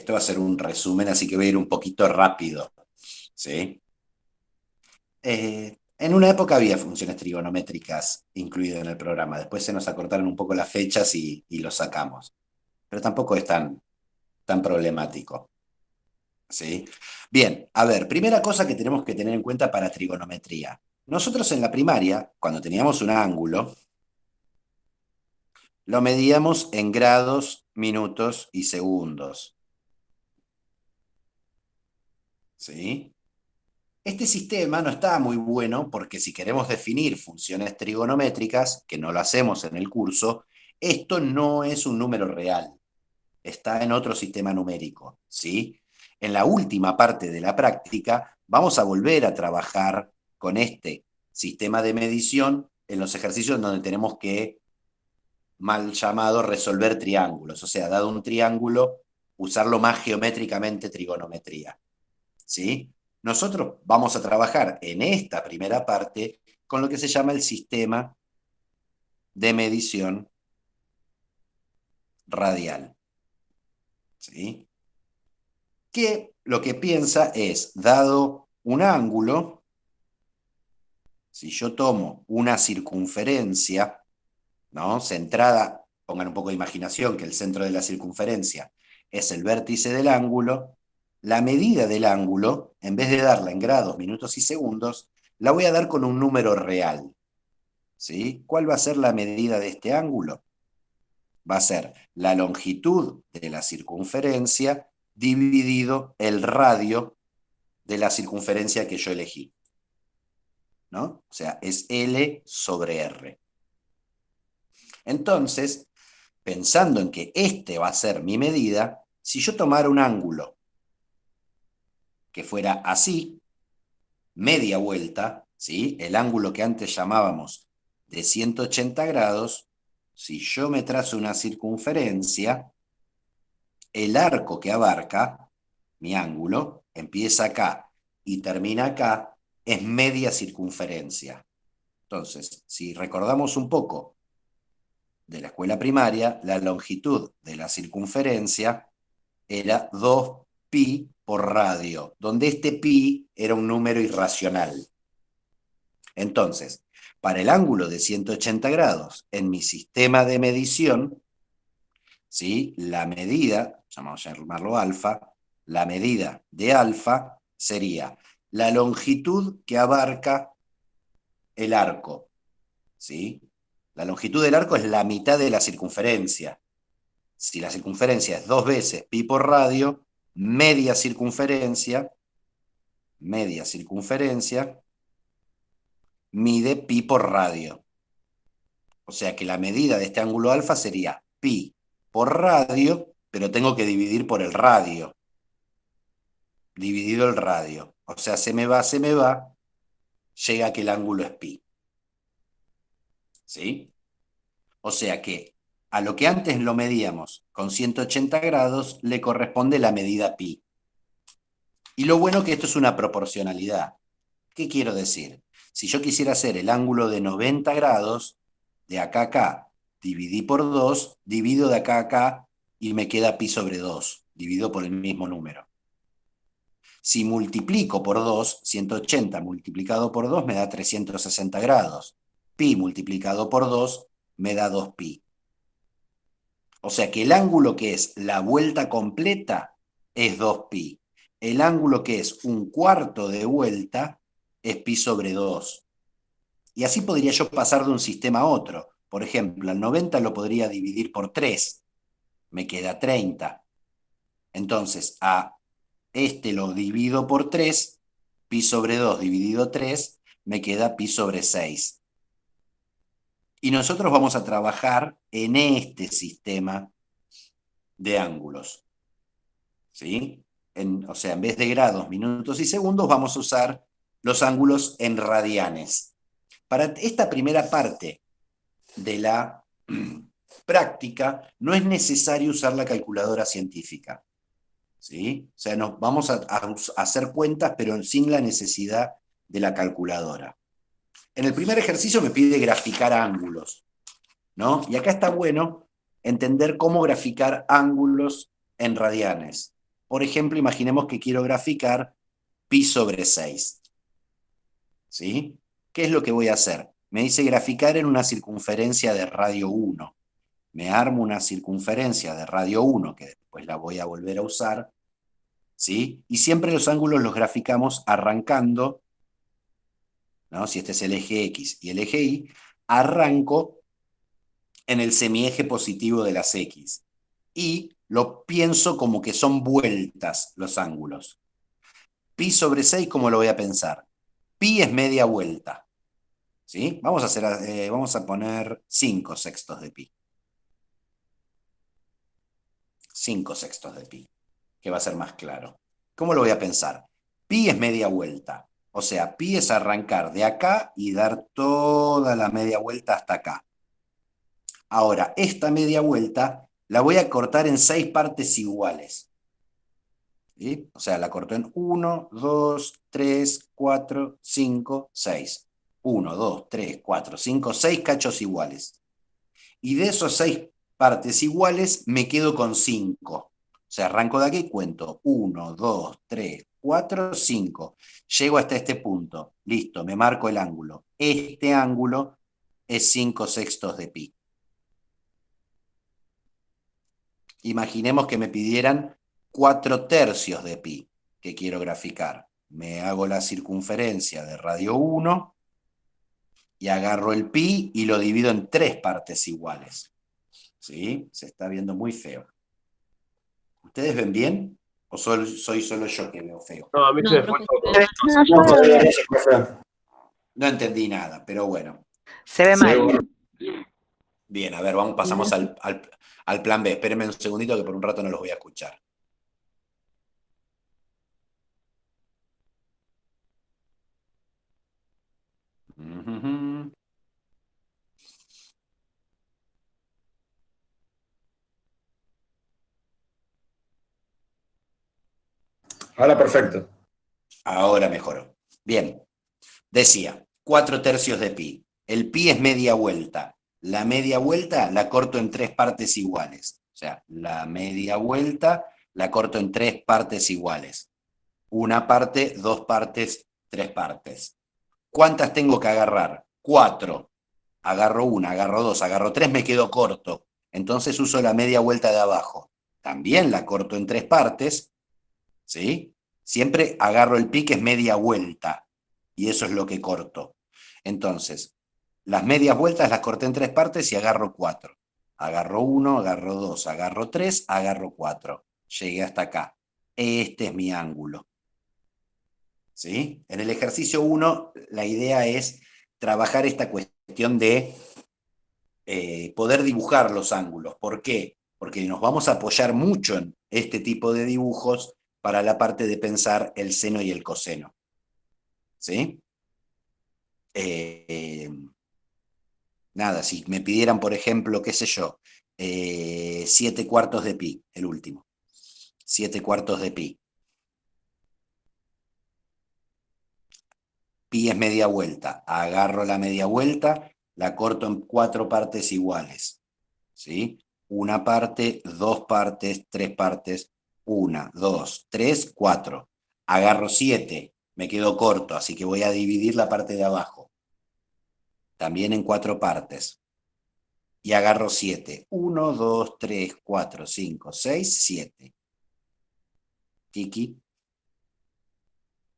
esto va a ser un resumen, así que voy a ir un poquito rápido, ¿sí? En una época había funciones trigonométricas incluidas en el programa, después se nos acortaron un poco las fechas y lo sacamos, pero tampoco es tan problemático, ¿sí? Bien, a ver, primera cosa que tenemos que tener en cuenta para trigonometría. Nosotros en la primaria, cuando teníamos un ángulo, lo medíamos en grados, minutos y segundos, ¿sí? Este sistema no está muy bueno porque si queremos definir funciones trigonométricas, que no lo hacemos en el curso, esto no es un número real, está en otro sistema numérico, ¿sí? En la última parte de la práctica vamos a volver a trabajar con este sistema de medición en los ejercicios donde tenemos que, mal llamado, resolver triángulos, o sea, dado un triángulo, usarlo más geométricamente trigonometría. ¿Sí? Nosotros vamos a trabajar en esta primera parte con lo que se llama el sistema de medición radial, ¿sí? Que lo que piensa es, dado un ángulo, si yo tomo una circunferencia, ¿no? Centrada, pongan un poco de imaginación, que el centro de la circunferencia es el vértice del ángulo, la medida del ángulo, en vez de darla en grados, minutos y segundos, la voy a dar con un número real. ¿Sí? ¿Cuál va a ser la medida de este ángulo? Va a ser la longitud de la circunferencia dividido el radio de la circunferencia que yo elegí, ¿no? O sea, es L sobre R. Entonces, pensando en que este va a ser mi medida, si yo tomara un ángulo que fuera así, media vuelta, ¿sí? El ángulo que antes llamábamos de 180 grados, si yo me trazo una circunferencia, el arco que abarca mi ángulo empieza acá y termina acá, es media circunferencia. Entonces, si recordamos un poco de la escuela primaria, la longitud de la circunferencia era 2pi por radio, donde este pi era un número irracional. Entonces, para el ángulo de 180 grados en mi sistema de medición, ¿sí? La medida, vamos a llamarlo alfa, la medida de alfa sería la longitud que abarca el arco, ¿sí? La longitud del arco es la mitad de la circunferencia. Si la circunferencia es 2 veces pi por radio, media circunferencia mide pi por radio. O sea que la medida de este ángulo alfa sería pi por radio, pero tengo que dividir por el radio. Dividido el radio. O sea, se me va, llega a que el ángulo es pi. ¿Sí? O sea que a lo que antes lo medíamos con 180 grados le corresponde la medida pi. Y lo bueno que esto es una proporcionalidad. ¿Qué quiero decir? Si yo quisiera hacer el ángulo de 90 grados, de acá a acá, dividí por 2, divido de acá a acá y me queda pi sobre 2, divido por el mismo número. Si multiplico por 2, 180 multiplicado por 2 me da 360 grados. Pi multiplicado por 2 me da 2pi. O sea que el ángulo que es la vuelta completa es 2pi. El ángulo que es un cuarto de vuelta es pi sobre 2. Y así podría yo pasar de un sistema a otro. Por ejemplo, al 90 lo podría dividir por 3. Me queda 30. Entonces, a este lo divido por 3, pi sobre 2 dividido 3, me queda pi sobre 6. Y nosotros vamos a trabajar en este sistema de ángulos, ¿sí? O sea, en vez de grados, minutos y segundos, vamos a usar los ángulos en radianes. Para esta primera parte de la práctica, no es necesario usar la calculadora científica, ¿sí? O sea, nos vamos a hacer cuentas, pero sin la necesidad de la calculadora. En el primer ejercicio me pide graficar ángulos, ¿no? Y acá está bueno entender cómo graficar ángulos en radianes. Por ejemplo, imaginemos que quiero graficar pi sobre 6. ¿Sí? ¿Qué es lo que voy a hacer? Me dice graficar en una circunferencia de radio 1. Me armo una circunferencia de radio 1, que después la voy a volver a usar, ¿sí? Y siempre los ángulos los graficamos arrancando, ¿no? Si este es el eje X y el eje Y, arranco en el semieje positivo de las X. Y lo pienso como que son vueltas los ángulos. Pi sobre 6, ¿cómo lo voy a pensar? Pi es media vuelta, ¿sí? Vamos a poner 5 sextos de pi. 5 sextos de pi, que va a ser más claro. ¿Cómo lo voy a pensar? Pi es media vuelta. O sea, pi es arrancar de acá y dar toda la media vuelta hasta acá. Ahora, esta media vuelta la voy a cortar en 6 partes iguales. ¿Sí? O sea, la corto en 1, 2, 3, 4, 5, 6. 1, 2, 3, 4, 5, 6 cachos iguales. Y de esos 6 partes iguales me quedo con 5. O sea, arranco de aquí y cuento 1, 2, 3, 4, 5. Llego hasta este punto. Listo, me marco el ángulo. Este ángulo es 5 sextos de pi. Imaginemos que me pidieran 4 tercios de pi, que quiero graficar. Me hago la circunferencia de radio 1 y agarro el pi y lo divido en 3 partes iguales. ¿Sí? Se está viendo muy feo. ¿Ustedes ven bien? ¿O soy solo yo que veo feo? No, a mí se No, me fue todo. profesor. No, yo No, lo veo todavía bien. no se profe. No entendí nada, pero bueno. Se ve mal. Bien, a ver, pasamos al plan B. Espérenme un segundito que por un rato no los voy a escuchar. Ujujú. Ahora perfecto. Ahora mejoró. Bien, decía, 4 tercios de pi. El pi es media vuelta. La media vuelta la corto en 3 partes iguales. O sea, la media vuelta la corto en 3 partes iguales. Una parte, 2 partes, 3 partes. ¿Cuántas tengo que agarrar? 4. Agarro una, agarro dos, agarro tres, me quedo corto. Entonces uso la media vuelta de abajo. También la corto en 3 partes, ¿sí? Siempre agarro el pi, que es media vuelta, y eso es lo que corto. Entonces, las medias vueltas las corté en 3 partes y agarro 4. Agarro 1, agarro 2, agarro 3, agarro 4. Llegué hasta acá. Este es mi ángulo. ¿Sí? En el ejercicio 1, la idea es trabajar esta cuestión de poder dibujar los ángulos. ¿Por qué? Porque nos vamos a apoyar mucho en este tipo de dibujos para la parte de pensar el seno y el coseno. ¿Sí? Nada, si me pidieran, por ejemplo, qué sé yo, 7 cuartos de pi, el último. 7 cuartos de pi. Pi es media vuelta. Agarro la media vuelta, la corto en 4 partes iguales. ¿Sí? Una parte, 2 partes, 3 partes. 1, 2, 3, 4. Agarro 7, me quedo corto, así que voy a dividir la parte de abajo. También en 4 partes. Y agarro 7. 1, 2, 3, 4, 5, 6, 7. Tiki,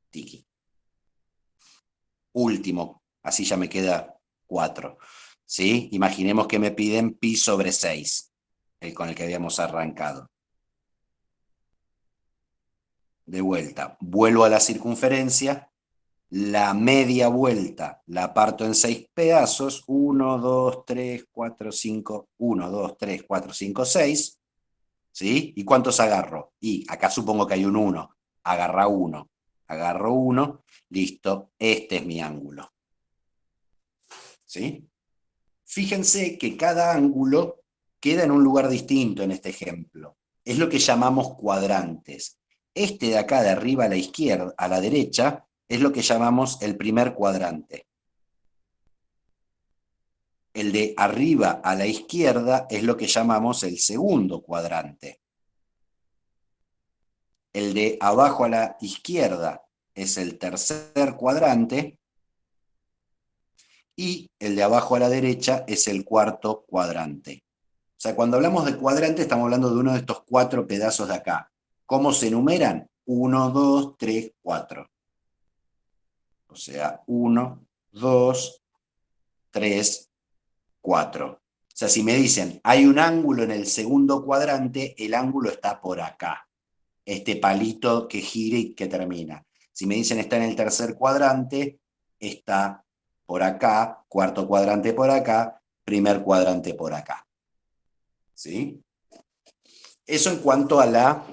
tiki. Último, así ya me queda 4. ¿Sí? Imaginemos que me piden pi sobre 6, el con el que habíamos arrancado. De vuelta, vuelvo a la circunferencia, la media vuelta la parto en 6 pedazos, 1, 2, 3, 4, 5, 1, 2, 3, 4, 5, 6, ¿sí? ¿Y cuántos agarro? Y acá supongo que hay un 1, agarro 1, listo, este es mi ángulo. ¿Sí? Fíjense que cada ángulo queda en un lugar distinto en este ejemplo. Es lo que llamamos cuadrantes. Este de acá de arriba a la izquierda, a la derecha, es lo que llamamos el primer cuadrante. El de arriba a la izquierda es lo que llamamos el segundo cuadrante. El de abajo a la izquierda es el tercer cuadrante y el de abajo a la derecha es el cuarto cuadrante. O sea, cuando hablamos de cuadrante estamos hablando de uno de estos 4 pedazos de acá. ¿Cómo se enumeran? 1, 2, 3, 4. O sea, 1, 2, 3, 4. O sea, si me dicen, hay un ángulo en el segundo cuadrante, el ángulo está por acá. Este palito que gira y que termina. Si me dicen está en el tercer cuadrante, está por acá, cuarto cuadrante por acá, primer cuadrante por acá. ¿Sí? Eso en cuanto a la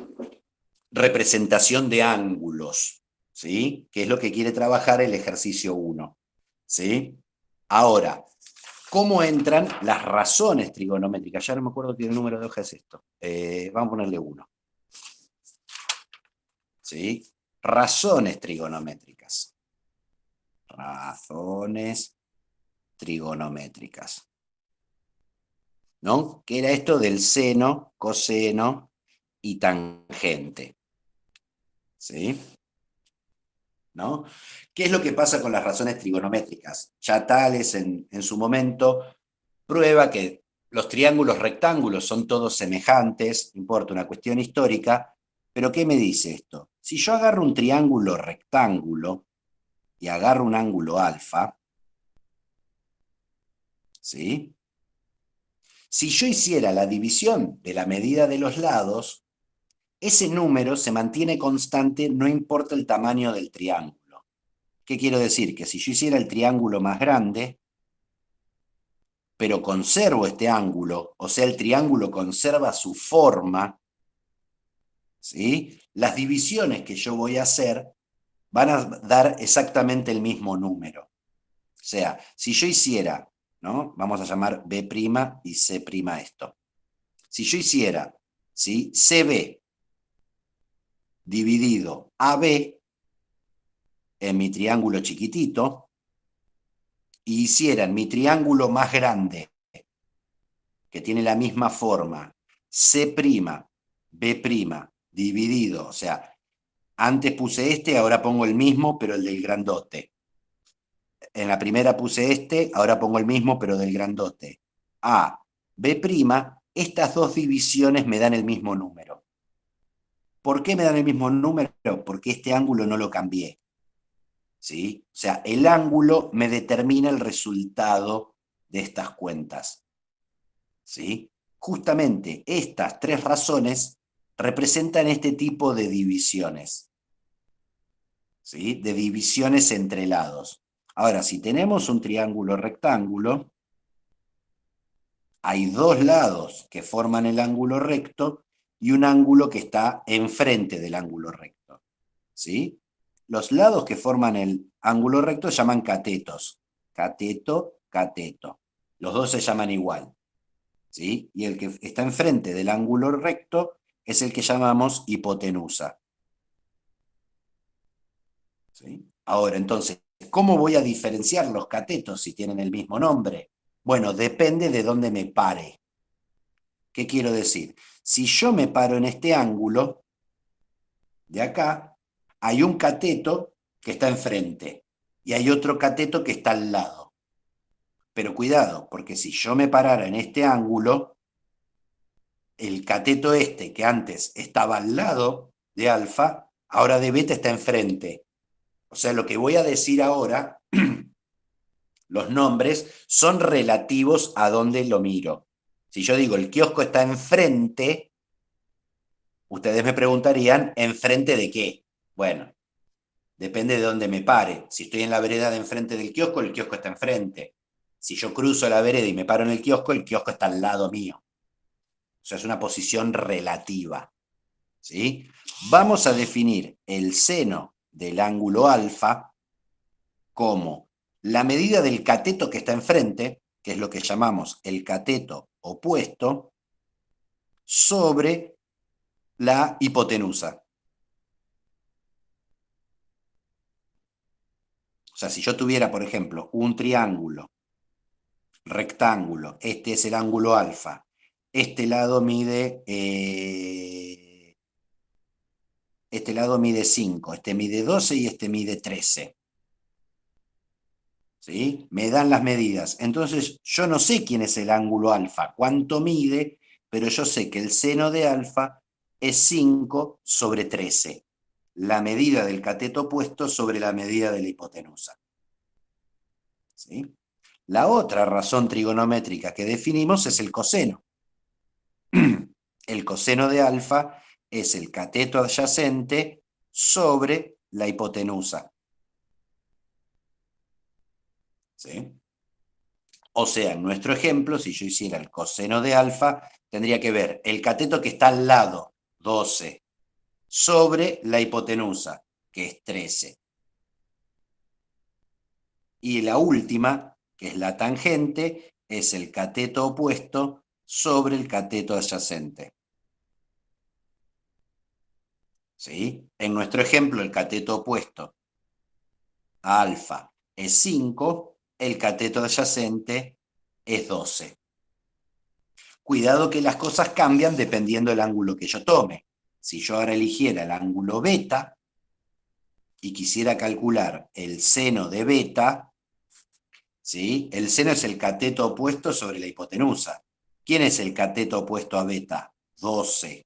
representación de ángulos, ¿sí? Que es lo que quiere trabajar el ejercicio 1. ¿Sí? Ahora, ¿cómo entran las razones trigonométricas? Ya no me acuerdo qué número de hoja es esto. Vamos a ponerle 1. ¿Sí? Razones trigonométricas. Razones trigonométricas. ¿No? ¿Qué era esto del seno, coseno y tangente? ¿Sí? ¿No? ¿Qué es lo que pasa con las razones trigonométricas? Ya Tales en su momento prueba que los triángulos rectángulos son todos semejantes, no importa, una cuestión histórica, pero ¿qué me dice esto? Si yo agarro un triángulo rectángulo y agarro un ángulo alfa, ¿sí? Si yo hiciera la división de la medida de los lados, ese número se mantiene constante, no importa el tamaño del triángulo. ¿Qué quiero decir? Que si yo hiciera el triángulo más grande, pero conservo este ángulo, o sea, el triángulo conserva su forma, ¿sí? Las divisiones que yo voy a hacer van a dar exactamente el mismo número. O sea, si yo hiciera, ¿no? Vamos a llamar B' y C' esto. Si yo hiciera, ¿sí? CB dividido AB en mi triángulo chiquitito, y hiciera en mi triángulo más grande, que tiene la misma forma, C', B', dividido, o sea, antes puse este, ahora pongo el mismo, pero el del grandote. En la primera puse este, ahora pongo el mismo, pero del grandote. A, B', estas dos divisiones me dan el mismo número. ¿Por qué me dan el mismo número? Porque este ángulo no lo cambié. ¿Sí? O sea, el ángulo me determina el resultado de estas cuentas. ¿Sí? Justamente estas 3 razones representan este tipo de divisiones. ¿Sí? De divisiones entre lados. Ahora, si tenemos un triángulo rectángulo, hay 2 lados que forman el ángulo recto y un ángulo que está enfrente del ángulo recto. ¿Sí? Los lados que forman el ángulo recto se llaman catetos. Cateto, cateto. Los dos se llaman igual. ¿Sí? Y el que está enfrente del ángulo recto es el que llamamos hipotenusa. ¿Sí? Ahora, entonces, ¿cómo voy a diferenciar los catetos si tienen el mismo nombre? Bueno, depende de dónde me pare. ¿Qué quiero decir? Si yo me paro en este ángulo, de acá, hay un cateto que está enfrente y hay otro cateto que está al lado. Pero cuidado, porque si yo me parara en este ángulo, el cateto este que antes estaba al lado de alfa, ahora de beta está enfrente. O sea, lo que voy a decir ahora, los nombres, son relativos a dónde lo miro. Si yo digo el kiosco está enfrente, ustedes me preguntarían, ¿enfrente de qué? Bueno, depende de dónde me pare. Si estoy en la vereda de enfrente del kiosco, el kiosco está enfrente. Si yo cruzo la vereda y me paro en el kiosco está al lado mío. O sea, es una posición relativa. ¿Sí? Vamos a definir el seno del ángulo alfa como la medida del cateto que está enfrente, que es lo que llamamos el cateto opuesto, sobre la hipotenusa. O sea, si yo tuviera, por ejemplo, un triángulo rectángulo, este es el ángulo alfa, este lado mide este lado mide 5, este mide 12 y este mide 13. ¿Sí? Me dan las medidas. Entonces, yo no sé quién es el ángulo alfa, cuánto mide, pero yo sé que el seno de alfa es 5 sobre 13. La medida del cateto opuesto sobre la medida de la hipotenusa. ¿Sí? La otra razón trigonométrica que definimos es el coseno. El coseno de alfa es el cateto adyacente sobre la hipotenusa. ¿Sí? O sea, en nuestro ejemplo, si yo hiciera el coseno de alfa, tendría que ver el cateto que está al lado, 12, sobre la hipotenusa, que es 13. Y la última, que es la tangente, es el cateto opuesto sobre el cateto adyacente. ¿Sí? En nuestro ejemplo, el cateto opuesto a alfa es 5, el cateto adyacente es 12. Cuidado que las cosas cambian dependiendo del ángulo que yo tome. Si yo ahora eligiera el ángulo beta y quisiera calcular el seno de beta, ¿sí? El seno es el cateto opuesto sobre la hipotenusa. ¿Quién es el cateto opuesto a beta? 12.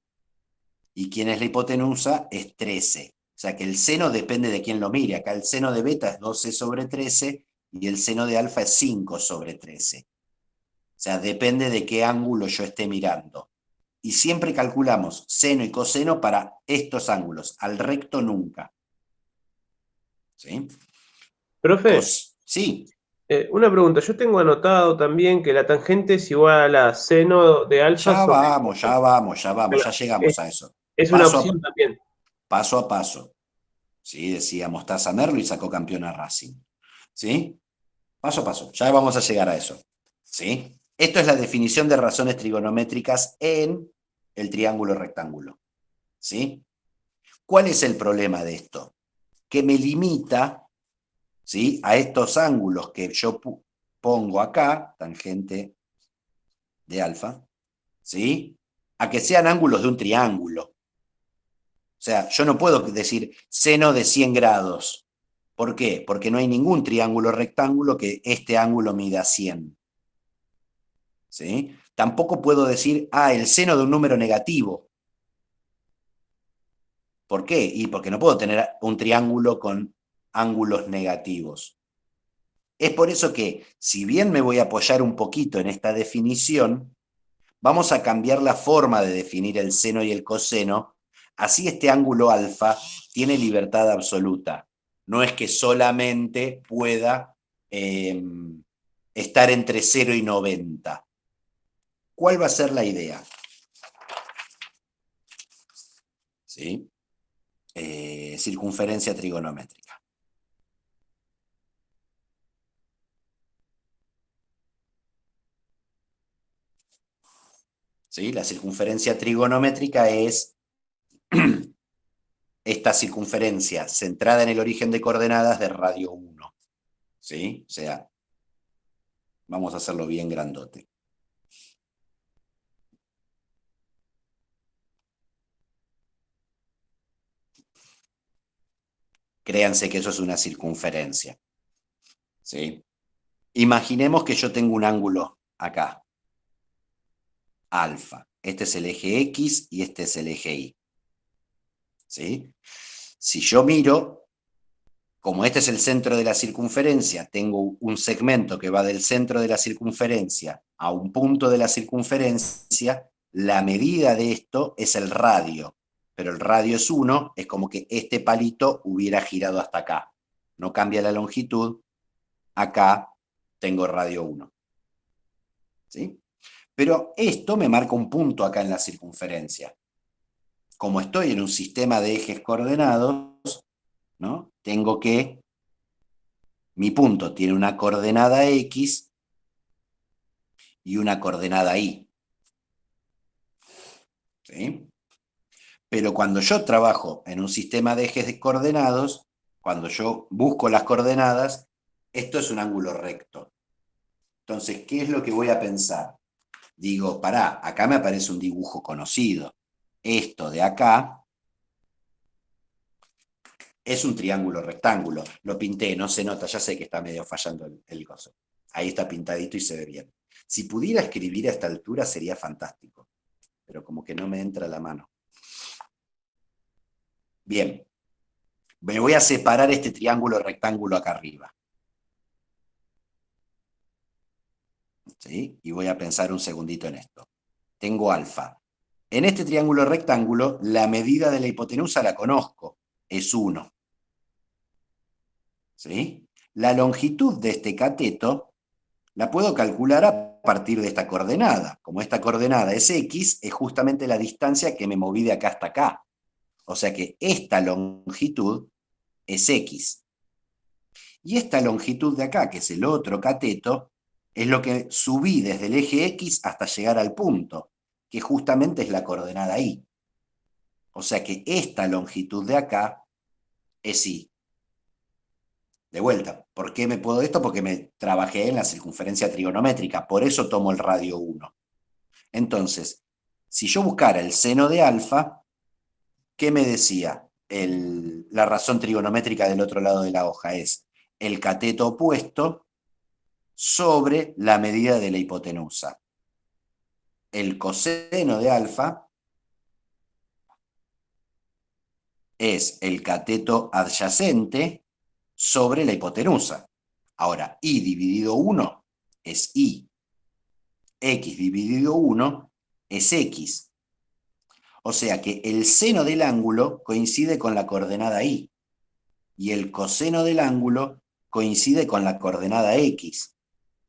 ¿Y quién es la hipotenusa? Es 13. O sea que el seno depende de quién lo mire. Acá el seno de beta es 12 sobre 13 y el seno de alfa es 5 sobre 13. O sea, depende de qué ángulo yo esté mirando. Y siempre calculamos seno y coseno para estos ángulos, al recto nunca. ¿Sí? Profe, Sí, una pregunta. Yo tengo anotado también que la tangente es igual a seno de alfa ya sobre... vamos, ya vamos, ya vamos, ya llegamos Es, a eso. es una Paso opción también. paso a paso. ¿Sí? Decía Mostaza Merlo y sacó campeón a Racing. ¿Sí? Paso a paso, ya vamos a llegar a eso. ¿Sí? Esto es la definición de razones trigonométricas en el triángulo rectángulo. ¿Sí? ¿Cuál es el problema de esto? Que me limita, ¿sí?, a estos ángulos que yo pongo acá, tangente de alfa, ¿sí?, a que sean ángulos de un triángulo. O sea, yo no puedo decir seno de 100 grados. ¿Por qué? Porque no hay ningún triángulo rectángulo que este ángulo mida 100. ¿Sí? Tampoco puedo decir, el seno de un número negativo. ¿Por qué? Y porque no puedo tener un triángulo con ángulos negativos. Es por eso que, si bien me voy a apoyar un poquito en esta definición, vamos a cambiar la forma de definir el seno y el coseno. Así este ángulo alfa tiene libertad absoluta. No es que solamente pueda estar entre 0 y 90. ¿Cuál va a ser la idea? ¿Sí? Circunferencia trigonométrica. ¿Sí? La circunferencia trigonométrica es esta circunferencia centrada en el origen de coordenadas de radio 1. ¿Sí? O sea, vamos a hacerlo bien grandote. Créanse que eso es una circunferencia. ¿Sí? Imaginemos que yo tengo un ángulo acá, alfa. Este es el eje X y este es el eje Y. ¿Sí? Si yo miro, como este es el centro de la circunferencia, tengo un segmento que va del centro de la circunferencia a un punto de la circunferencia, la medida de esto es el radio. Pero el radio es 1, es como que este palito hubiera girado hasta acá. No cambia la longitud, acá tengo radio 1. ¿Sí? Pero esto me marca un punto acá en la circunferencia. Como estoy en un sistema de ejes coordenados, ¿no?, tengo que, mi punto tiene una coordenada X y una coordenada Y. ¿Sí? Pero cuando yo trabajo en un sistema de ejes coordenados, cuando yo busco las coordenadas, esto es un ángulo recto. Entonces, ¿qué es lo que voy a pensar? Digo, acá me aparece un dibujo conocido. Esto de acá Es un triángulo rectángulo. Lo pinté, no se nota, ya sé que está medio fallando el coso. Ahí está pintadito y se ve bien. Si pudiera escribir a esta altura sería fantástico, pero como que no me entra la mano. Bien, me voy a separar este triángulo rectángulo acá arriba. ¿Sí? Y voy a pensar un segundito en esto. Tengo alfa. En este triángulo rectángulo, la medida de la hipotenusa la conozco, es 1. ¿Sí? La longitud de este cateto la puedo calcular a partir de esta coordenada. Como esta coordenada es x, es justamente la distancia que me moví de acá hasta acá. O sea que esta longitud es x. Y esta longitud de acá, que es el otro cateto, es lo que subí desde el eje x hasta llegar al punto, que justamente es la coordenada y. O sea que esta longitud de acá es y. De vuelta, ¿por qué me puedo esto? Porque me trabajé en la circunferencia trigonométrica, por eso tomo el radio 1. Entonces, si yo buscara el seno de alfa, ¿qué me decía? La razón trigonométrica del otro lado de la hoja es el cateto opuesto sobre la medida de la hipotenusa. El coseno de alfa es el cateto adyacente sobre la hipotenusa. Ahora, y dividido 1 es y. X dividido 1 es x. O sea que el seno del ángulo coincide con la coordenada y. Y el coseno del ángulo coincide con la coordenada x.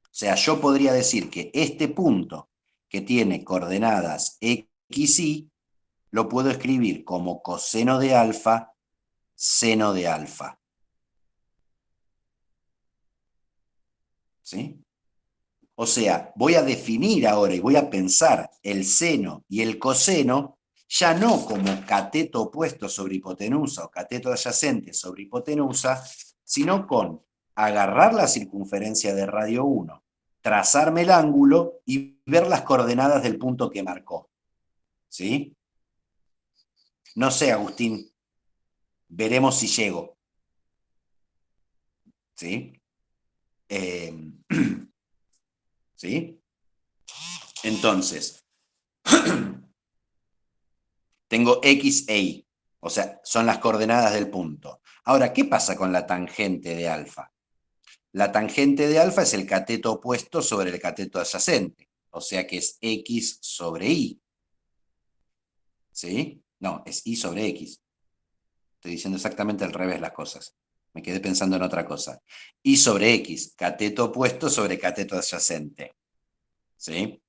O sea, yo podría decir que este punto que tiene coordenadas x, y, lo puedo escribir como coseno de alfa, seno de alfa. ¿Sí? O sea, voy a definir ahora y voy a pensar el seno y el coseno ya no como cateto opuesto sobre hipotenusa o cateto adyacente sobre hipotenusa, sino con agarrar la circunferencia de radio 1, trazarme el ángulo y ver las coordenadas del punto que marcó. ¿Sí? No sé, Agustín, veremos si llego. ¿Sí? ¿Sí? Entonces, tengo x e y, o sea, son las coordenadas del punto. Ahora, ¿qué pasa con la tangente de alfa? La tangente de alfa es el cateto opuesto sobre el cateto adyacente, o sea que es x sobre y. ¿Sí? No, es y sobre x. Estoy diciendo exactamente al revés las cosas. Me quedé pensando en otra cosa. Y sobre x, cateto opuesto sobre cateto adyacente. ¿Sí?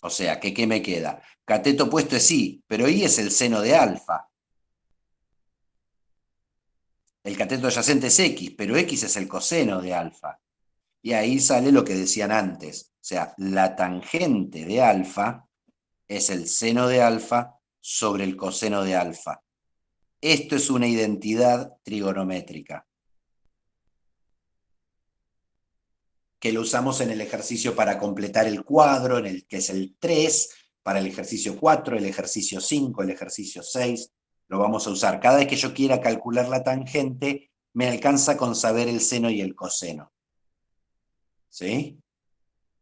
O sea, que ¿qué me queda? Cateto opuesto es y, pero y es el seno de alfa. El cateto adyacente es x, pero x es el coseno de alfa. Y ahí sale lo que decían antes. O sea, la tangente de alfa es el seno de alfa sobre el coseno de alfa. Esto es una identidad trigonométrica que lo usamos en el ejercicio para completar el cuadro, en el que es el 3, para el ejercicio 4, el ejercicio 5, el ejercicio 6. Lo vamos a usar. Cada vez que yo quiera calcular la tangente, me alcanza con saber el seno y el coseno. ¿Sí?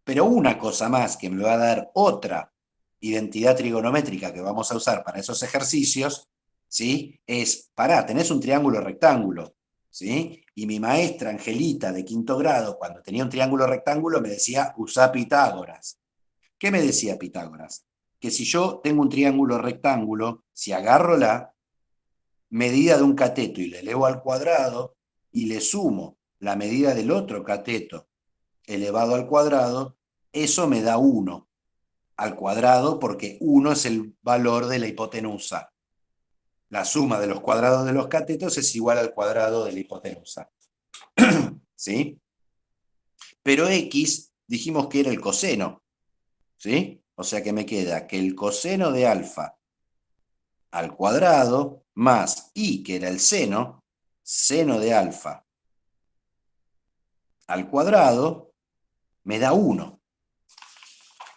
Pero una cosa más que me va a dar otra identidad trigonométrica que vamos a usar para esos ejercicios, ¿sí? Es, pará, tenés un triángulo rectángulo, ¿sí? Y mi maestra Angelita de quinto grado, cuando tenía un triángulo rectángulo, me decía, usá Pitágoras. ¿Qué me decía Pitágoras? Que si yo tengo un triángulo rectángulo, si agarro la medida de un cateto y le elevo al cuadrado y le sumo la medida del otro cateto elevado al cuadrado, eso me da 1 al cuadrado porque 1 es el valor de la hipotenusa. La suma de los cuadrados de los catetos es igual al cuadrado de la hipotenusa. ¿Sí? Pero x dijimos que era el coseno. ¿Sí? O sea que me queda que el coseno de alfa al cuadrado más y, que era el seno, seno de alfa al cuadrado, me da 1.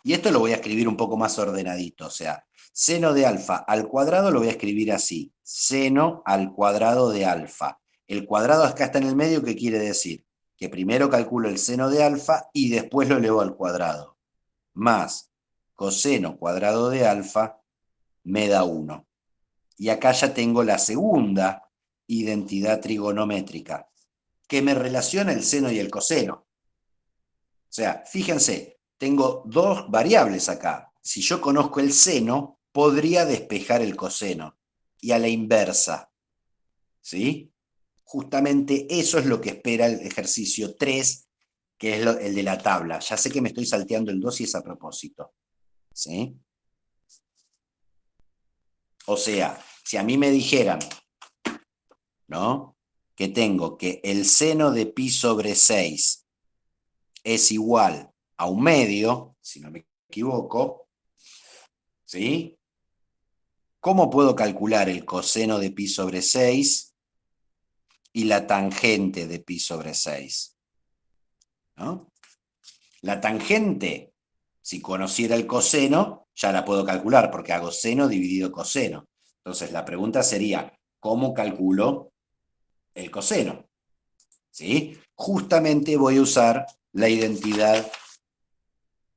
Y esto lo voy a escribir un poco más ordenadito, o sea, seno de alfa al cuadrado lo voy a escribir así. seno al cuadrado de alfa. El cuadrado acá está en el medio, ¿qué quiere decir? Que primero calculo el seno de alfa y después lo elevo al cuadrado. Más coseno cuadrado de alfa me da 1. Y acá ya tengo la segunda identidad trigonométrica, que me relaciona el seno y el coseno. O sea, fíjense, tengo dos variables acá. Si yo conozco el seno, podría despejar el coseno. Y a la inversa, ¿sí? Justamente eso es lo que espera el ejercicio 3, que es el de la tabla. Ya sé que me estoy salteando el 2 y es a propósito, ¿sí? O sea, si a mí me dijeran, ¿no?, que tengo que el seno de pi sobre 6 es igual a 1/2, si no me equivoco, ¿sí? ¿Cómo puedo calcular el coseno de pi sobre 6 y la tangente de pi sobre 6? ¿No? La tangente, si conociera el coseno, ya la puedo calcular, porque hago seno dividido coseno. Entonces la pregunta sería, ¿cómo calculo el coseno? ¿Sí? Justamente voy a usar la identidad,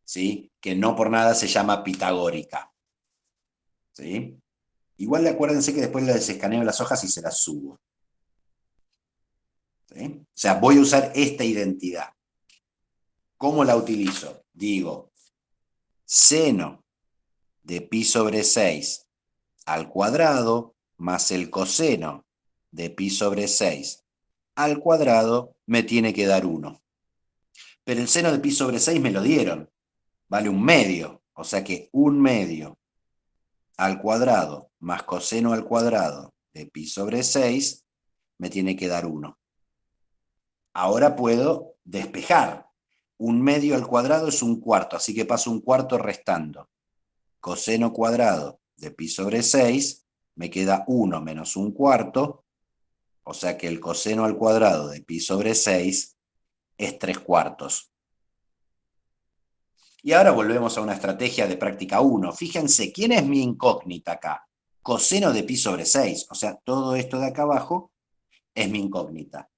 ¿sí?, que no por nada se llama pitagórica, ¿sí? Igual acuérdense que después les escaneo las hojas y se las subo, ¿sí? O sea, voy a usar esta identidad. ¿Cómo la utilizo? Digo, seno de pi sobre 6 al cuadrado más el coseno de pi sobre 6 al cuadrado me tiene que dar 1. Pero el seno de pi sobre 6 me lo dieron. Vale 1/2. O sea que 1/2 al cuadrado más coseno al cuadrado de pi sobre 6 me tiene que dar 1. Ahora puedo despejar. 1/2 al cuadrado es 1/4, así que paso 1/4 restando. Coseno cuadrado de pi sobre 6 me queda 1 menos 1/4, o sea que el coseno al cuadrado de pi sobre 6 es 3/4. Y ahora volvemos a una estrategia de práctica 1. Fíjense, ¿quién es mi incógnita acá? Coseno de pi sobre 6, o sea, todo esto de acá abajo es mi incógnita.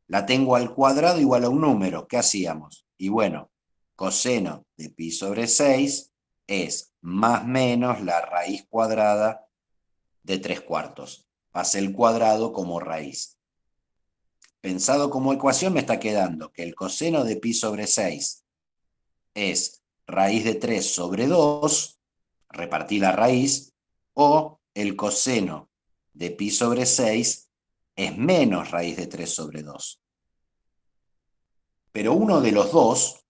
La tengo al cuadrado igual a un número, ¿qué hacíamos? Y bueno, coseno de pi sobre 6 es más menos la raíz cuadrada de 3/4. Pasé el cuadrado como raíz. Pensado como ecuación me está quedando que el coseno de pi sobre 6 es raíz de 3 sobre 2, repartí la raíz, o el coseno de pi sobre 6 es menos raíz de 3 sobre 2. Pero uno de los dos,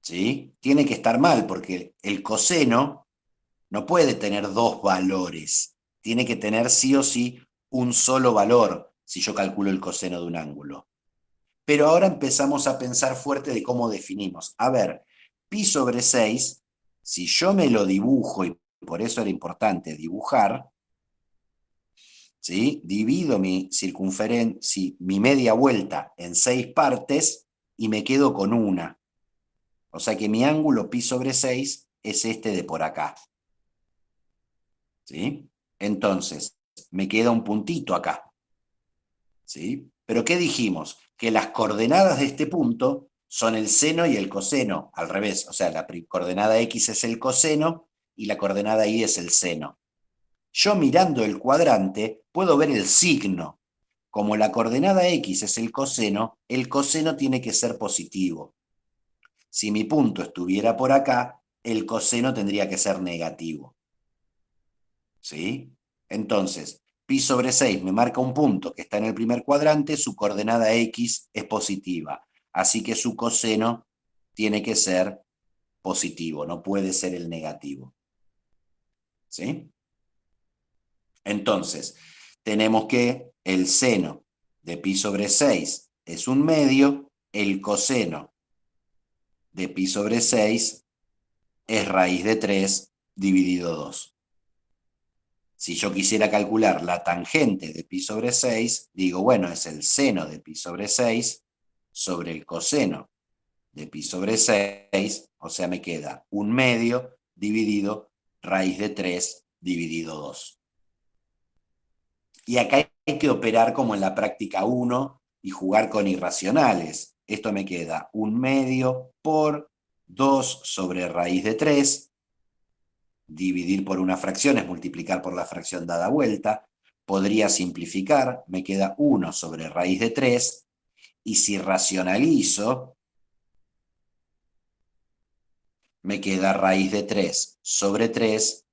¿sí?, tiene que estar mal, porque el coseno no puede tener dos valores. Tiene que tener sí o sí un solo valor, si yo calculo el coseno de un ángulo. Pero ahora empezamos a pensar fuerte de cómo definimos. A ver, pi sobre 6, si yo me lo dibujo, y por eso era importante dibujar, ¿sí?, divido mi circunferencia, mi media vuelta en 6 partes y me quedo con una. O sea que mi ángulo pi sobre 6 es este de por acá, ¿sí? Entonces, me queda un puntito acá, ¿sí? Pero ¿qué dijimos? Que las coordenadas de este punto son el seno y el coseno, al revés. O sea, la coordenada x es el coseno y la coordenada y es el seno. Yo mirando el cuadrante puedo ver el signo. Como la coordenada x es el coseno tiene que ser positivo. Si mi punto estuviera por acá, el coseno tendría que ser negativo, ¿sí? Entonces, pi sobre 6 me marca un punto que está en el primer cuadrante, su coordenada x es positiva, así que su coseno tiene que ser positivo, no puede ser el negativo, ¿sí? Entonces, tenemos que el seno de pi sobre 6 es 1/2, el coseno de pi sobre 6 es raíz de 3 dividido 2. Si yo quisiera calcular la tangente de pi sobre 6, digo, bueno, es el seno de pi sobre 6 sobre el coseno de pi sobre 6, o sea, me queda 1/2 dividido raíz de 3 dividido 2. Y acá hay que operar como en la práctica 1 y jugar con irracionales. Esto me queda 1/2 por 2 sobre raíz de 3. Dividir por una fracción es multiplicar por la fracción dada vuelta. Podría simplificar, me queda 1 sobre raíz de 3. Y si racionalizo, me queda raíz de 3 sobre 3,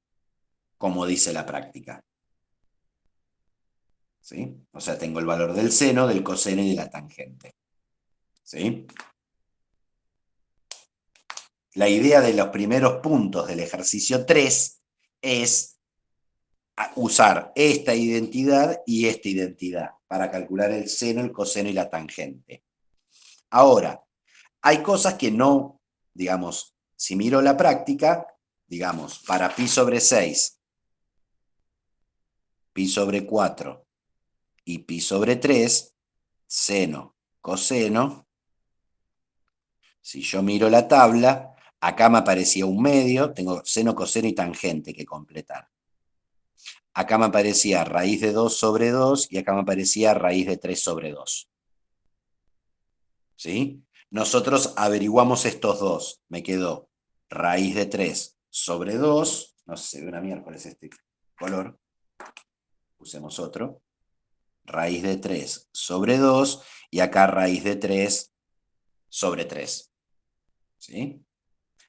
como dice la práctica. ¿Sí? O sea, tengo el valor del seno, del coseno y de la tangente. ¿Sí? La idea de los primeros puntos del ejercicio 3 es usar esta identidad y esta identidad para calcular el seno, el coseno y la tangente. Ahora, hay cosas que no, digamos, si miro la práctica, digamos, para pi sobre 6, pi sobre 4 y pi sobre 3, seno, coseno, si yo miro la tabla, acá me aparecía 1/2, tengo seno, coseno y tangente que completar. Acá me aparecía raíz de 2 sobre 2 y acá me aparecía raíz de 3 sobre 2. ¿Sí? Nosotros averiguamos estos dos. Me quedó raíz de 3 sobre 2. No sé si se ve una miércoles este color. Usemos otro. Raíz de 3 sobre 2 y acá raíz de 3 sobre 3. ¿Sí?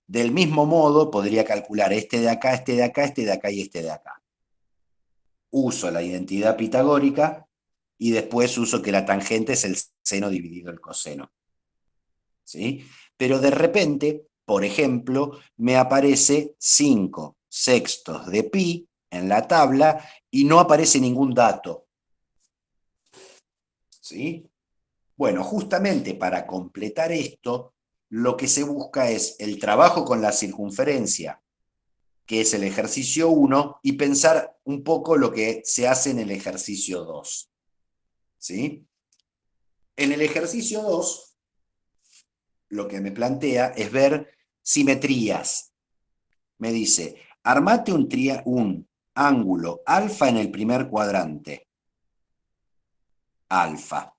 Del mismo modo podría calcular este de acá, este de acá, este de acá y este de acá. Uso la identidad pitagórica y después uso que la tangente es el seno dividido el coseno. ¿Sí? Pero de repente, por ejemplo, me aparece 5/6 de pi en la tabla y no aparece ningún dato. ¿Sí? Bueno, justamente para completar esto, lo que se busca es el trabajo con la circunferencia, que es el ejercicio 1, y pensar un poco lo que se hace en el ejercicio 2. ¿Sí? En el ejercicio 2, lo que me plantea es ver simetrías. Me dice, armate un ángulo alfa en el primer cuadrante. Alfa.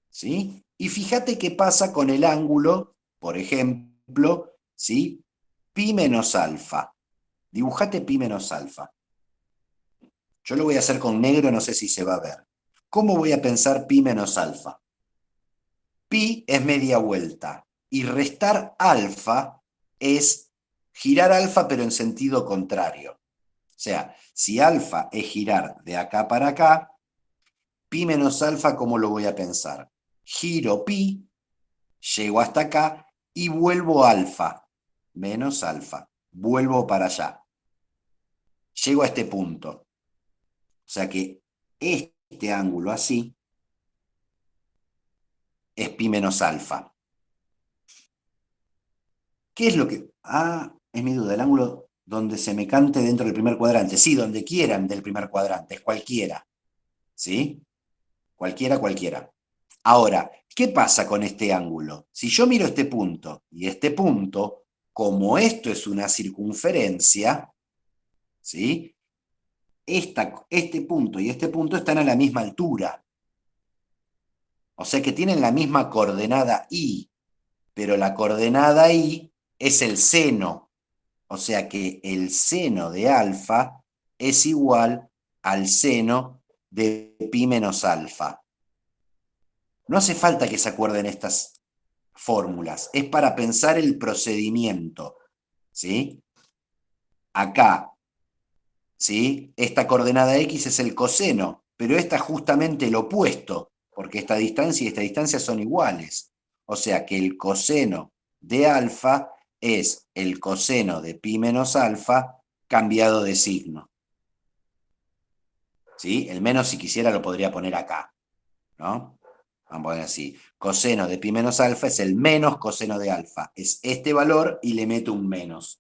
¿Sí? Y fíjate qué pasa con el ángulo, por ejemplo, ¿sí? Pi menos alfa. Dibujate pi menos alfa. Yo lo voy a hacer con negro, no sé si se va a ver. ¿Cómo voy a pensar pi menos alfa? Pi es media vuelta y restar alfa es girar alfa pero en sentido contrario. O sea, si alfa es girar de acá para acá, pi menos alfa, ¿cómo lo voy a pensar? Giro pi, llego hasta acá y vuelvo alfa, menos alfa, vuelvo para allá. Llego a este punto. O sea que este ángulo así es pi menos alfa. ¿Qué es lo que...? Ah, es mi duda, el ángulo donde se me cante dentro del primer cuadrante. Sí, donde quieran del primer cuadrante, es cualquiera. ¿Sí? Cualquiera, cualquiera. Ahora, ¿qué pasa con este ángulo? Si yo miro este punto y este punto, como esto es una circunferencia, ¿sí? Este punto y este punto están a la misma altura. O sea que tienen la misma coordenada y, pero la coordenada y es el seno. O sea que el seno de alfa es igual al seno de pi menos alfa. No hace falta que se acuerden estas fórmulas, es para pensar el procedimiento, ¿sí? Acá, ¿sí? Esta coordenada X es el coseno, pero esta es justamente el opuesto, porque esta distancia y esta distancia son iguales. O sea que el coseno de alfa es el coseno de pi menos alfa cambiado de signo. ¿Sí? El menos, si quisiera, lo podría poner acá, ¿no? Vamos a poner así. Coseno de pi menos alfa es el menos coseno de alfa. Es este valor y le meto un menos.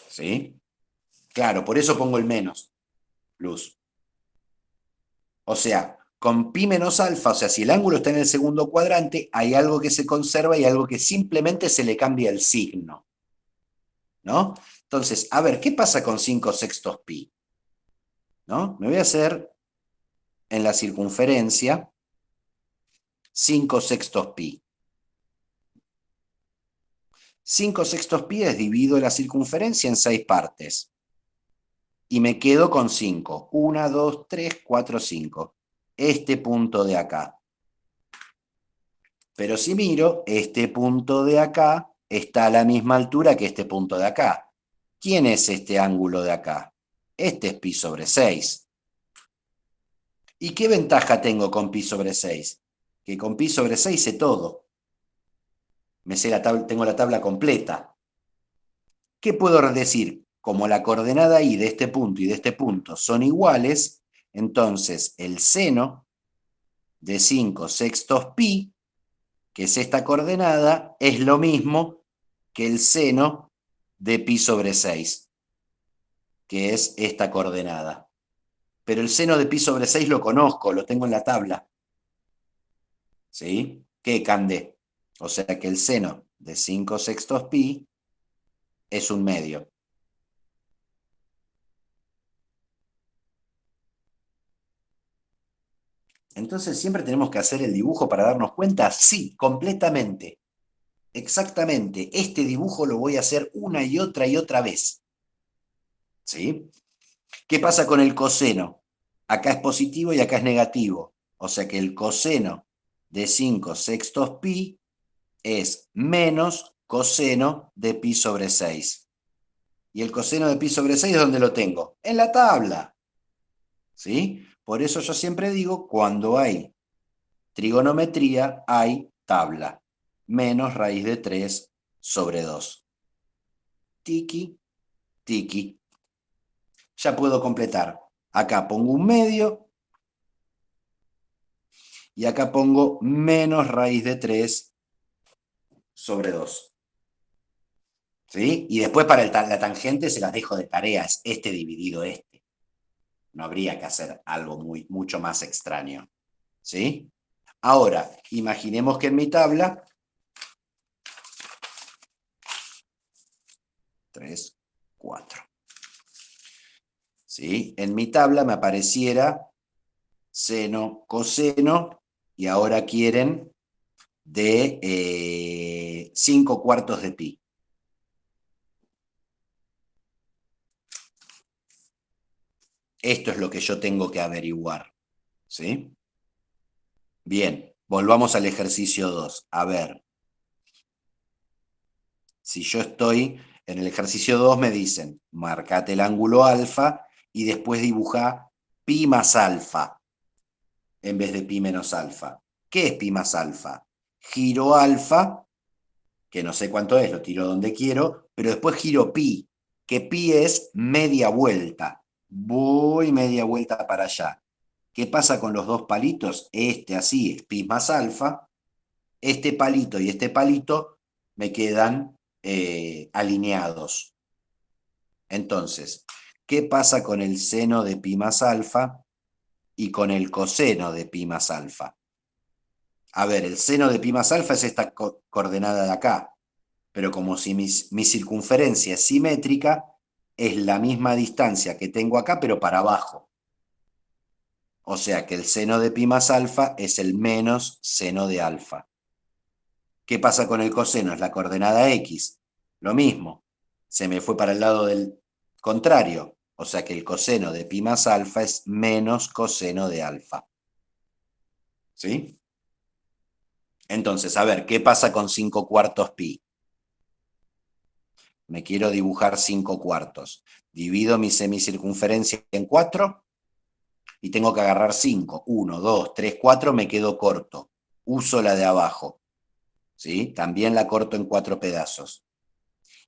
¿Sí? Claro, por eso pongo el menos. Luz. O sea, con pi menos alfa, o sea, si el ángulo está en el segundo cuadrante, hay algo que se conserva y algo que simplemente se le cambia el signo. ¿No? Entonces, a ver, ¿qué pasa con 5/6 pi? ¿no? Me voy a hacer en la circunferencia 5/6 pi. 5/6 pi es divido la circunferencia en 6 partes. Y me quedo con 5. 1, 2, 3, 4, 5. Este punto de acá. Pero si miro, este punto de acá está a la misma altura que este punto de acá. ¿Quién es este ángulo de acá? Este es pi sobre 6. ¿Y qué ventaja tengo con pi sobre 6? Que con pi sobre 6 sé todo. Me sé tengo la tabla completa. ¿Qué puedo decir? Como la coordenada y de este punto y de este punto son iguales, entonces el seno de 5/6 pi, que es esta coordenada, es lo mismo que el seno de pi sobre 6, que es esta coordenada. Pero el seno de pi sobre 6 lo conozco, lo tengo en la tabla. ¿Sí? ¿Qué, Cande? O sea que el seno de 5/6 pi es 1/2. Entonces, ¿siempre tenemos que hacer el dibujo para darnos cuenta? Sí, completamente. Exactamente. Este dibujo lo voy a hacer una y otra vez. ¿Sí? ¿Qué pasa con el coseno? Acá es positivo y acá es negativo. O sea que el coseno de 5/6 pi es menos coseno de pi sobre 6. ¿Y el coseno de pi sobre 6 dónde lo tengo? En la tabla. ¿Sí? Por eso yo siempre digo, cuando hay trigonometría, hay tabla. Menos raíz de 3 sobre 2. Tiki, tiki. Ya puedo completar. Acá pongo un medio y acá pongo menos raíz de 3 sobre 2. ¿Sí? Y después para la tangente se las dejo de tareas. Este dividido este. No habría que hacer algo mucho más extraño. ¿Sí? Ahora, imaginemos que en mi tabla 3, 4. ¿Sí? En mi tabla me apareciera seno, coseno, y ahora quieren de 5/4 de pi. Esto es lo que yo tengo que averiguar. ¿Sí? Bien, volvamos al ejercicio 2. A ver, si yo estoy en el ejercicio 2 me dicen, marcate el ángulo alfa y después dibuja pi más alfa en vez de pi menos alfa. ¿Qué es pi más alfa? Giro alfa, que no sé cuánto es, lo tiro donde quiero, pero después giro pi, que pi es media vuelta. Voy media vuelta para allá. ¿Qué pasa con los dos palitos? Este así es pi más alfa. Este palito y este palito me quedan alineados. Entonces, ¿qué pasa con el seno de pi más alfa y con el coseno de pi más alfa? A ver, el seno de pi más alfa es esta coordenada de acá, pero como si mi circunferencia es simétrica, es la misma distancia que tengo acá, pero para abajo. O sea que el seno de pi más alfa es el menos seno de alfa. ¿Qué pasa con el coseno? Es la coordenada X. Lo mismo. Se me fue para el lado del contrario. O sea que el coseno de pi más alfa es menos coseno de alfa. ¿Sí? Entonces, a ver, ¿qué pasa con 5/4 pi? Me quiero dibujar 5/4. Divido mi semicircunferencia en 4 y tengo que agarrar 5. 1, 2, 3, 4, me quedo corto. Uso la de abajo. ¿Sí? También la corto en 4 pedazos.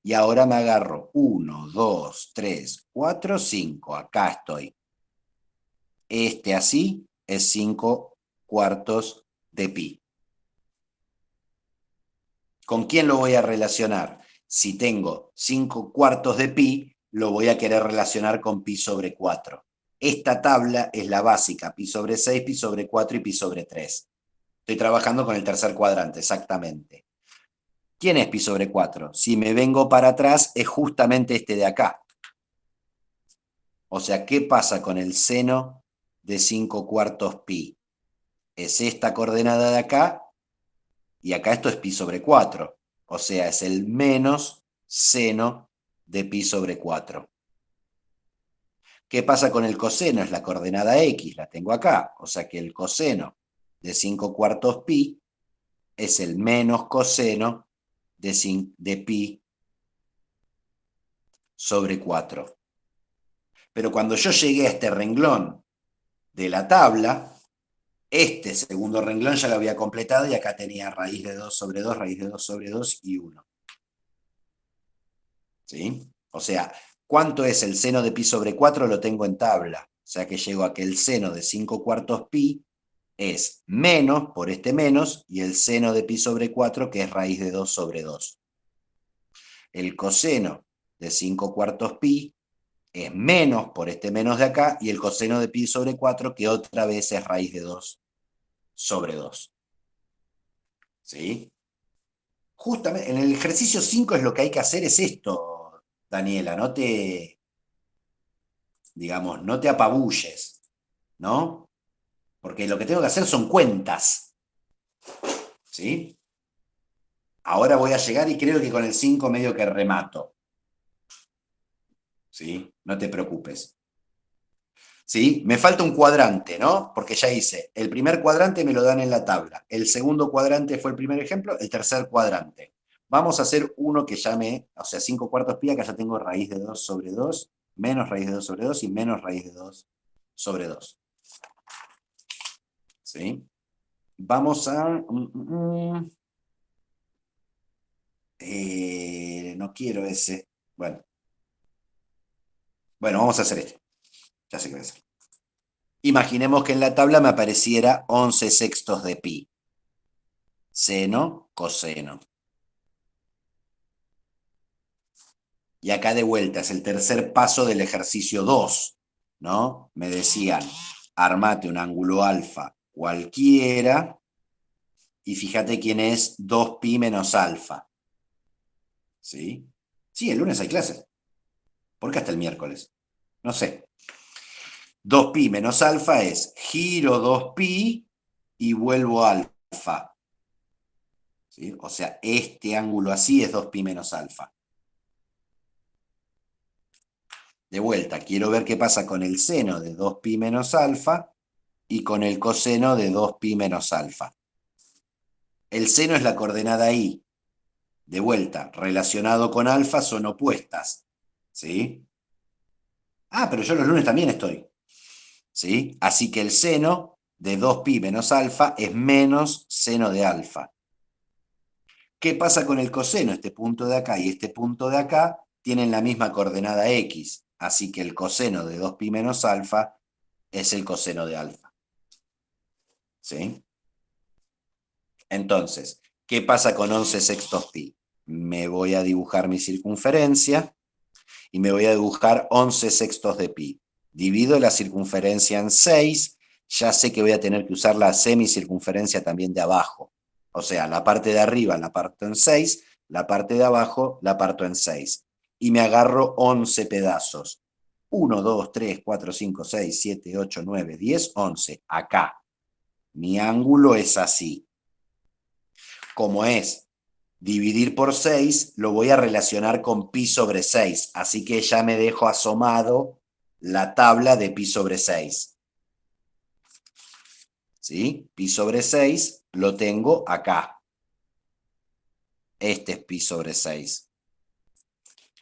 Y ahora me agarro 1, 2, 3, 4, 5. Acá estoy. Este así es 5/4 de pi. ¿Con quién lo voy a relacionar? Si tengo 5/4 de pi, lo voy a querer relacionar con pi sobre 4. Esta tabla es la básica, pi sobre 6, pi sobre 4 y pi sobre 3. Estoy trabajando con el tercer cuadrante, exactamente. ¿Quién es pi sobre 4? Si me vengo para atrás, es justamente este de acá. O sea, ¿qué pasa con el seno de 5 cuartos pi? Es esta coordenada de acá, y acá esto es pi sobre 4. O sea, es el menos seno de pi sobre 4. ¿Qué pasa con el coseno? Es la coordenada x, la tengo acá. O sea que el coseno de 5 cuartos pi es el menos coseno de pi sobre 4. Pero cuando yo llegué a este renglón de la tabla, este segundo renglón ya lo había completado y acá tenía raíz de 2 sobre 2, raíz de 2 sobre 2 y 1. ¿Sí? O sea, ¿cuánto es el seno de pi sobre 4? Lo tengo en tabla. O sea que llego a que el seno de 5 cuartos pi es menos, por este menos, y el seno de pi sobre 4, que es raíz de 2 sobre 2. El coseno de 5 cuartos pi es menos, por este menos de acá, y el coseno de pi sobre 4, que otra vez es raíz de 2 sobre 2. ¿Sí? Justamente en el ejercicio 5 es lo que hay que hacer es esto, Daniela, digamos, no te apabulles, ¿no? Porque lo que tengo que hacer son cuentas, ¿sí? Ahora voy a llegar y creo que con el 5 medio que remato, ¿sí? No te preocupes. ¿Sí? Me falta un cuadrante, ¿no? Porque ya hice, el primer cuadrante me lo dan en la tabla, el segundo cuadrante fue el primer ejemplo, el tercer cuadrante. Vamos a hacer uno que llame, o sea, 5 cuartos pi, acá ya tengo raíz de 2 sobre 2, menos raíz de 2 sobre 2 y menos raíz de 2 sobre 2. ¿Sí? Vamos a... no quiero ese. Bueno, vamos a hacer este. Ya sé qué voy a hacer. Imaginemos que en la tabla me apareciera 11 sextos de pi. Seno, coseno. Y acá de vuelta es el tercer paso del ejercicio 2, ¿no? Me decían, armate un ángulo alfa cualquiera y fíjate quién es 2pi menos alfa. ¿Sí? Sí, el lunes hay clase. ¿Por qué hasta el miércoles? No sé. 2pi menos alfa es giro 2pi y vuelvo alfa. ¿Sí? O sea, este ángulo así es 2pi menos alfa. De vuelta, quiero ver qué pasa con el seno de 2pi menos alfa y con el coseno de 2pi menos alfa. El seno es la coordenada y. De vuelta, relacionado con alfa son opuestas. ¿Sí? Ah, pero yo los lunes también estoy. ¿Sí? Así que el seno de 2pi menos alfa es menos seno de alfa. ¿Qué pasa con el coseno? Este punto de acá y este punto de acá tienen la misma coordenada x. Así que el coseno de 2pi menos alfa es el coseno de alfa. ¿Sí? Entonces, ¿qué pasa con 11 sextos pi? Me voy a dibujar mi circunferencia y me voy a dibujar 11 sextos de pi. Divido la circunferencia en 6, ya sé que voy a tener que usar la semicircunferencia también de abajo. O sea, la parte de arriba la parto en 6, la parte de abajo la parto en 6. Y me agarro 11 pedazos. 1, 2, 3, 4, 5, 6, 7, 8, 9, 10, 11. Acá. Mi ángulo es así. Como es dividir por 6, lo voy a relacionar con pi sobre 6. Así que ya me dejo asomado la tabla de pi sobre 6. ¿Sí? Pi sobre 6 lo tengo acá. Este es pi sobre 6.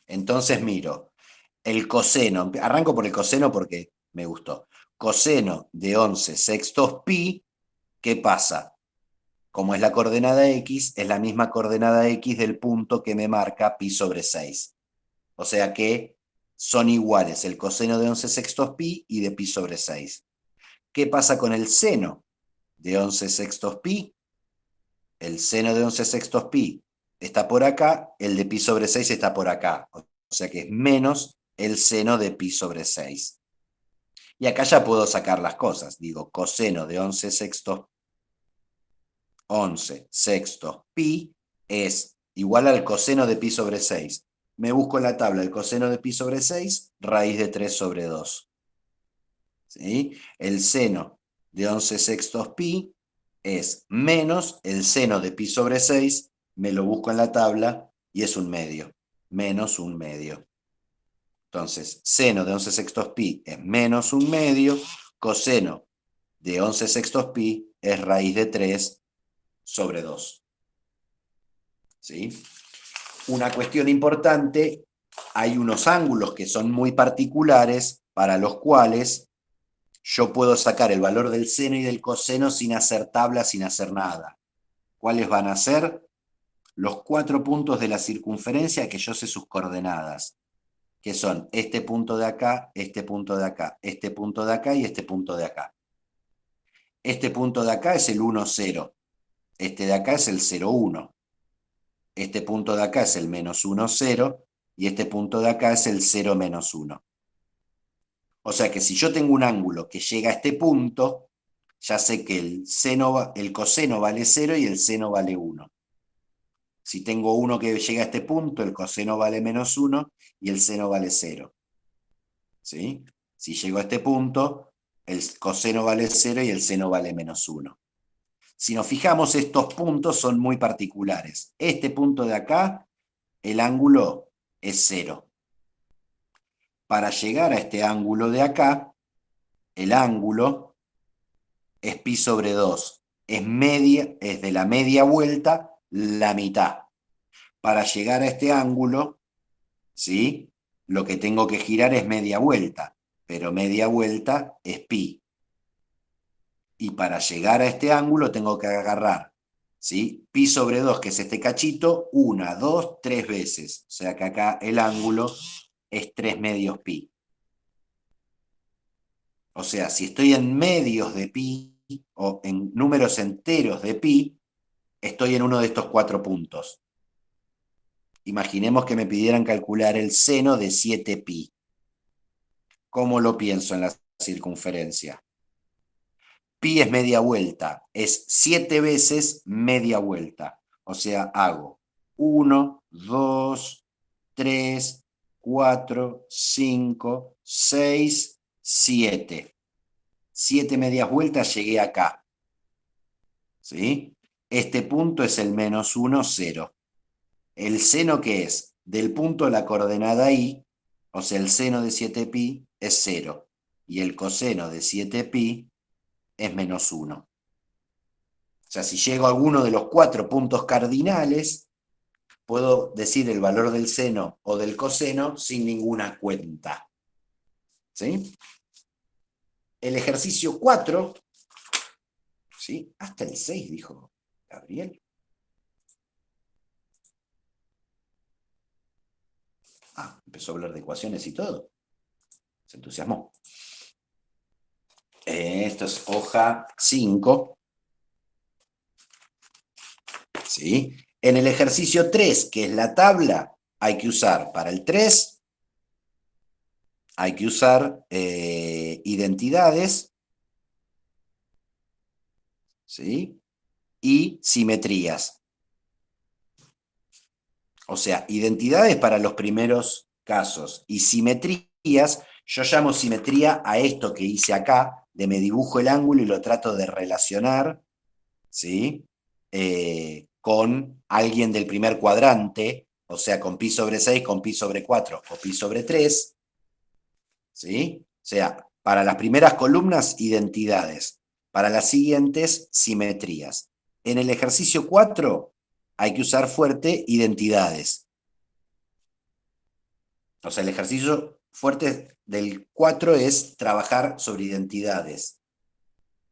Entonces miro, el coseno, arranco por el coseno porque me gustó. Coseno de 11 sextos pi, ¿qué pasa? Como es la coordenada x, es la misma coordenada x del punto que me marca pi sobre 6. O sea que son iguales el coseno de 11 sextos pi y de pi sobre 6. ¿Qué pasa con el seno de 11 sextos pi? El seno de 11 sextos pi está por acá, el de pi sobre 6 está por acá. O sea que es menos el seno de pi sobre 6. Y acá ya puedo sacar las cosas. Digo, coseno de 11 sextos pi es igual al coseno de pi sobre 6 me busco en la tabla el coseno de pi sobre 6, raíz de 3 sobre 2. ¿Sí? El seno de 11 sextos pi es menos el seno de pi sobre 6, me lo busco en la tabla y es un medio, menos un medio. Entonces, seno de 11 sextos pi es menos un medio, coseno de 11 sextos pi es raíz de 3 sobre 2. ¿Sí? Una cuestión importante, hay unos ángulos que son muy particulares para los cuales yo puedo sacar el valor del seno y del coseno sin hacer tabla, sin hacer nada. ¿Cuáles van a ser? Los 4 puntos de la circunferencia que yo sé sus coordenadas, que son este punto de acá, este punto de acá, este punto de acá y este punto de acá. Este punto de acá es el 1, 0. Este de acá es el 0, 1. Este punto de acá es el menos 1, 0. Y este punto de acá es el 0, menos 1. O sea que si yo tengo un ángulo que llega a este punto, ya sé que el coseno vale 0 y el seno vale 1. Si tengo uno que llega a este punto, el coseno vale menos 1 y el seno vale 0. ¿Sí? Si llego a este punto, el coseno vale 0 y el seno vale menos 1. Si nos fijamos, estos puntos son muy particulares. Este punto de acá, el ángulo es 0. Para llegar a este ángulo de acá, el ángulo es pi sobre 2. Es de la media vuelta la mitad. Para llegar a este ángulo, ¿sí? Lo que tengo que girar es media vuelta, pero media vuelta es pi. Y para llegar a este ángulo tengo que agarrar, ¿sí? Pi sobre 2, que es este cachito, 1, 2, 3 veces. O sea que acá el ángulo es 3 medios pi. O sea, si estoy en medios de pi o en números enteros de pi, estoy en uno de estos 4 puntos. Imaginemos que me pidieran calcular el seno de 7 pi. ¿Cómo lo pienso en la circunferencia? Pi es media vuelta, es 7 veces media vuelta. O sea, hago 1, 2, 3, 4, 5, 6, 7. 7 medias vueltas llegué acá. ¿Sí? Este punto es el menos 1, 0. ¿El seno qué es? Del punto a la coordenada i, o sea, el seno de 7pi es 0. Y el coseno de 7pi es menos 1. O sea, si llego a alguno de los 4 puntos cardinales, puedo decir el valor del seno o del coseno sin ninguna cuenta. ¿Sí? El ejercicio 4, ¿sí? Hasta el 6, dijo Gabriel. Empezó a hablar de ecuaciones y todo. Se entusiasmó. Esto es hoja 5. ¿Sí? En el ejercicio 3, que es la tabla, hay que usar para el 3, hay que usar identidades, ¿sí? Y simetrías. O sea, identidades para los primeros casos y simetrías, yo llamo simetría a esto que hice acá, de me dibujo el ángulo y lo trato de relacionar, ¿sí? Con alguien del primer cuadrante, o sea, con pi sobre 6, con pi sobre 4 o pi sobre 3, ¿sí? O sea, para las primeras columnas, identidades. Para las siguientes, simetrías. En el ejercicio 4 hay que usar fuerte identidades. O sea, el ejercicio fuerte del 4 es trabajar sobre identidades.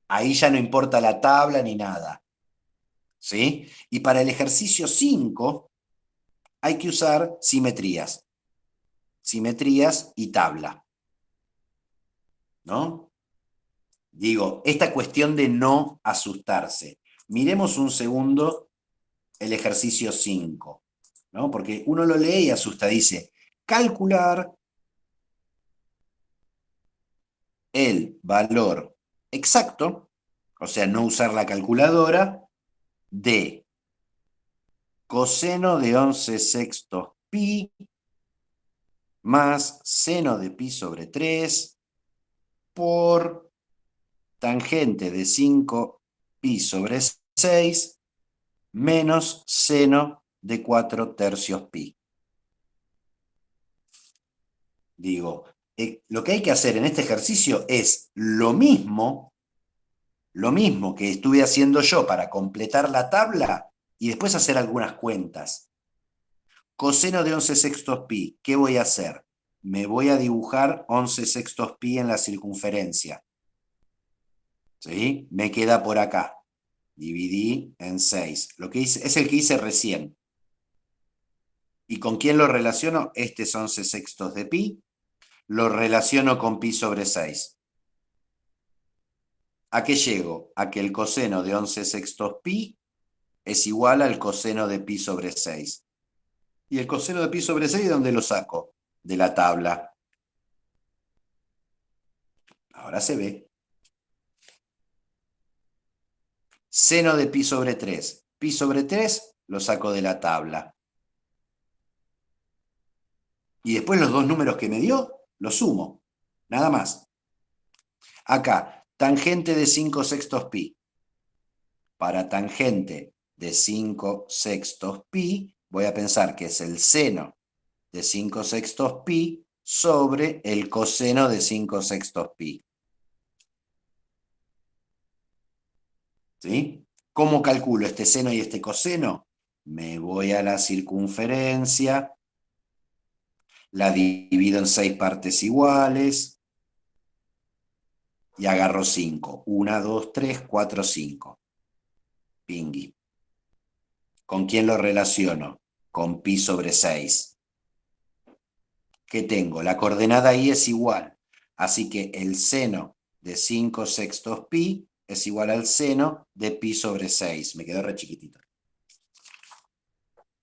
Ahí ya no importa la tabla ni nada. ¿Sí? Y para el ejercicio 5 hay que usar simetrías. Simetrías y tabla. ¿No? Digo, esta cuestión de no asustarse. Miremos un segundo el ejercicio 5, ¿no? Porque uno lo lee y asusta, dice, calcular el valor exacto, o sea, no usar la calculadora, de coseno de 11 sextos pi más seno de pi sobre 3 por tangente de 5pi sobre 6 menos seno de 4/3 pi. Digo, lo que hay que hacer en este ejercicio es lo mismo que estuve haciendo yo para completar la tabla y después hacer algunas cuentas. Coseno de 11/6 pi, ¿qué voy a hacer? Me voy a dibujar 11/6 pi en la circunferencia. ¿Sí? Me queda por acá. Dividí en 6. Lo que hice, es el que hice recién. ¿Y con quién lo relaciono? Este es 11/6 de pi. Lo relaciono con pi sobre 6. ¿A qué llego? A que el coseno de 11/6 pi es igual al coseno de pi sobre 6. ¿Y el coseno de pi sobre 6 de dónde lo saco? De la tabla. Ahora se ve. Seno de pi sobre 3. Pi sobre 3 lo saco de la tabla. Y después los dos números que me dio, los sumo. Nada más. Acá, tangente de 5/6 pi. Para tangente de 5/6 pi, voy a pensar que es el seno de 5/6 pi sobre el coseno de 5/6 pi. ¿Sí? ¿Cómo calculo este seno y este coseno? Me voy a la circunferencia, la divido en 6 partes iguales y agarro 5. 1, 2, 3, 4, 5. Pingui. ¿Con quién lo relaciono? Con pi sobre 6. ¿Qué tengo? La coordenada ahí es igual. Así que el seno de 5/6 pi es igual al seno de pi sobre 6. Me quedó re chiquitito.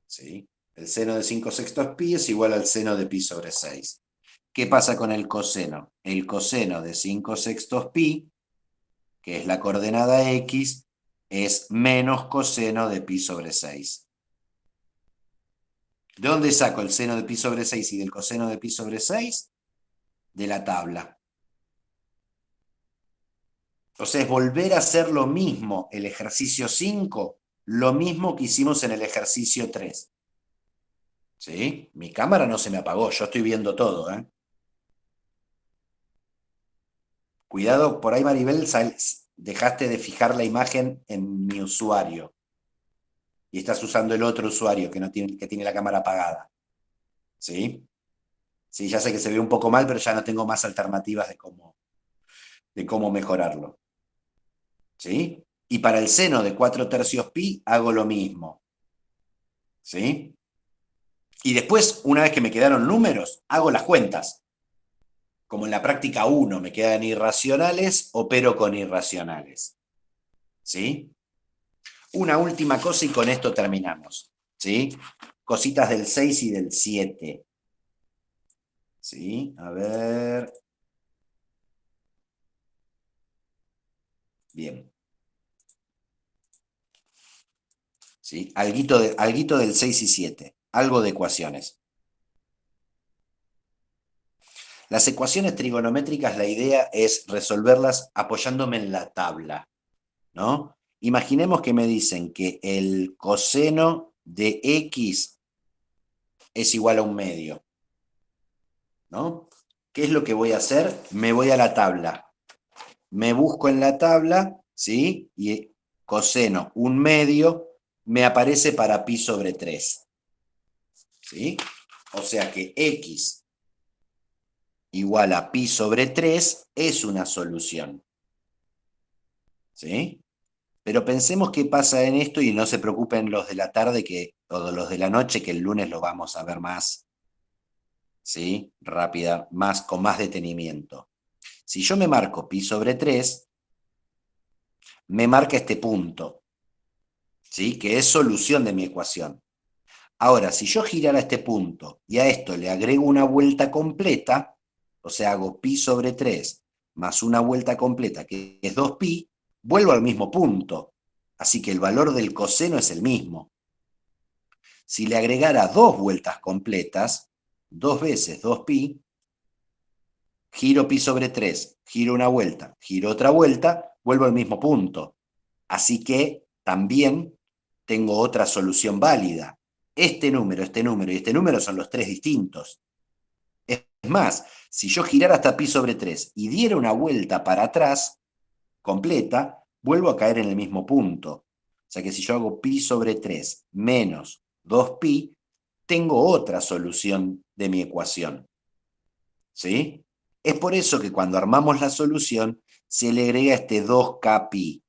¿Sí? El seno de 5/6 pi es igual al seno de pi sobre 6. ¿Qué pasa con el coseno? El coseno de 5/6 pi, que es la coordenada x, es menos coseno de pi sobre 6. ¿De dónde saco el seno de pi sobre 6 y del coseno de pi sobre 6? De la tabla. Entonces, es volver a hacer lo mismo, el ejercicio 5, lo mismo que hicimos en el ejercicio 3. ¿Sí? Mi cámara no se me apagó, yo estoy viendo todo, ¿eh? Cuidado, por ahí Maribel, dejaste de fijar la imagen en mi usuario. Y estás usando el otro usuario que tiene la cámara apagada. ¿Sí? Sí, ya sé que se ve un poco mal, pero ya no tengo más alternativas de cómo mejorarlo. ¿Sí? Y para el seno de 4/3 pi hago lo mismo. ¿Sí? Y después, una vez que me quedaron números, hago las cuentas. Como en la práctica 1 me quedan irracionales, opero con irracionales. ¿Sí? Una última cosa y con esto terminamos. ¿Sí? Cositas del 6 y del 7. ¿Sí? A ver. Bien. ¿Sí? Alguito del 6 y 7. Algo de ecuaciones. Las ecuaciones trigonométricas, la idea es resolverlas apoyándome en la tabla, ¿no? Imaginemos que me dicen que el coseno de x es igual a 1/2, ¿no? ¿Qué es lo que voy a hacer? Me voy a la tabla. Me busco en la tabla, ¿sí? Y coseno 1/2 me aparece para pi sobre 3. ¿Sí? O sea que x igual a pi sobre 3 es una solución. ¿Sí? Pero pensemos qué pasa en esto y no se preocupen los de la tarde o los de la noche, que el lunes lo vamos a ver más, ¿sí? Rápida, con más detenimiento. Si yo me marco pi sobre 3, me marca este punto, ¿sí? Que es solución de mi ecuación. Ahora, si yo girara este punto y a esto le agrego una vuelta completa, o sea, hago pi sobre 3 más una vuelta completa, que es 2pi, vuelvo al mismo punto. Así que el valor del coseno es el mismo. Si le agregara 2 vueltas completas, 2 veces 2pi, giro pi sobre 3, giro una vuelta, giro otra vuelta, vuelvo al mismo punto. Así que también tengo otra solución válida. Este número y este número son los tres distintos. Es más, si yo girara hasta pi sobre 3 y diera una vuelta para atrás, completa, vuelvo a caer en el mismo punto. O sea que si yo hago pi sobre 3 menos 2pi, tengo otra solución de mi ecuación. ¿Sí? Es por eso que cuando armamos la solución, se le agrega este 2kpi.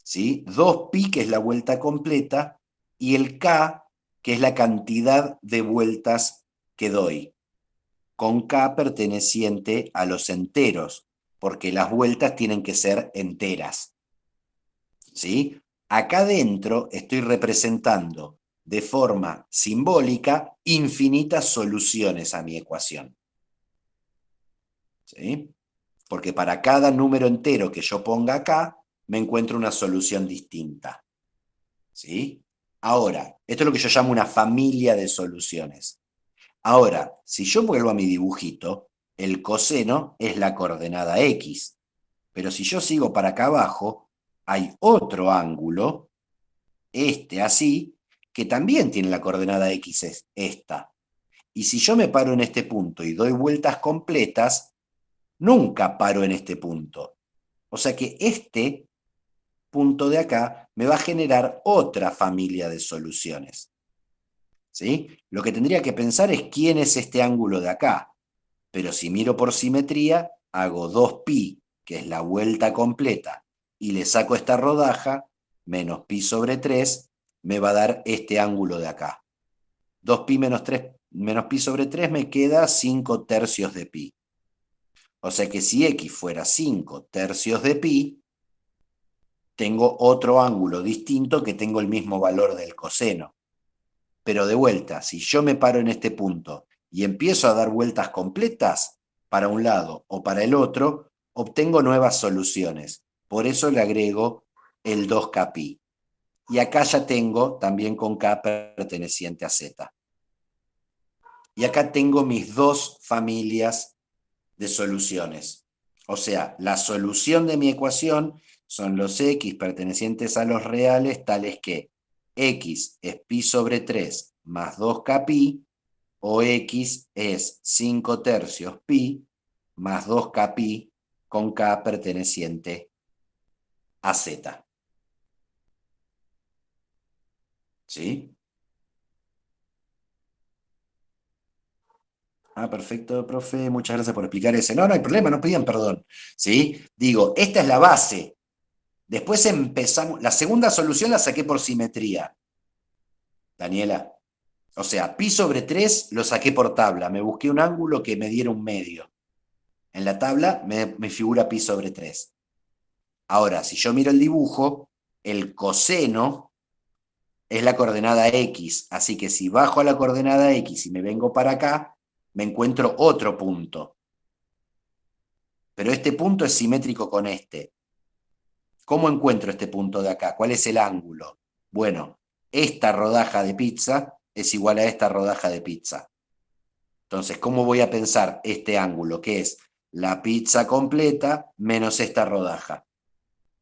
¿Sí? 2pi, que es la vuelta completa, y el k, que es la cantidad de vueltas que doy, con k perteneciente a los enteros, porque las vueltas tienen que ser enteras. ¿Sí? Acá dentro estoy representando de forma simbólica infinitas soluciones a mi ecuación. ¿Sí? Porque para cada número entero que yo ponga acá, me encuentro una solución distinta. ¿Sí? Ahora, esto es lo que yo llamo una familia de soluciones. Ahora, si yo vuelvo a mi dibujito, el coseno es la coordenada X. Pero si yo sigo para acá abajo, hay otro ángulo, este así, que también tiene la coordenada X, es esta. Y si yo me paro en este punto y doy vueltas completas, nunca paro en este punto. O sea que este punto de acá me va a generar otra familia de soluciones. ¿Sí? Lo que tendría que pensar es quién es este ángulo de acá. Pero si miro por simetría, hago 2pi, que es la vuelta completa, y le saco esta rodaja, menos pi sobre 3, me va a dar este ángulo de acá. 2pi menos 3, menos pi sobre 3 me queda 5 tercios de pi. O sea que si x fuera 5 tercios de pi, tengo otro ángulo distinto que tengo el mismo valor del coseno. Pero de vuelta, si yo me paro en este punto y empiezo a dar vueltas completas para un lado o para el otro, obtengo nuevas soluciones. Por eso le agrego el 2kpi. Y acá ya tengo también con k perteneciente a z. Y acá tengo mis dos familias de soluciones. O sea, la solución de mi ecuación son los x pertenecientes a los reales, tales que x es pi sobre 3 más 2kpi, o x es 5 tercios pi más 2kpi con k perteneciente a z. ¿Sí? Ah, perfecto, profe. Muchas gracias por explicar ese. No, no hay problema, no pedían perdón. ¿Sí? Digo, esta es la base. Después empezamos. La segunda solución la saqué por simetría. Daniela. O sea, pi sobre 3 lo saqué por tabla. Me busqué un ángulo que me diera un medio. En la tabla me figura pi sobre 3. Ahora, si yo miro el dibujo, el coseno es la coordenada X. Así que si bajo a la coordenada X y me vengo para acá, me encuentro otro punto. Pero este punto es simétrico con este. ¿Cómo encuentro este punto de acá? ¿Cuál es el ángulo? Bueno, esta rodaja de pizza es igual a esta rodaja de pizza. Entonces, ¿cómo voy a pensar este ángulo? Que es la pizza completa menos esta rodaja.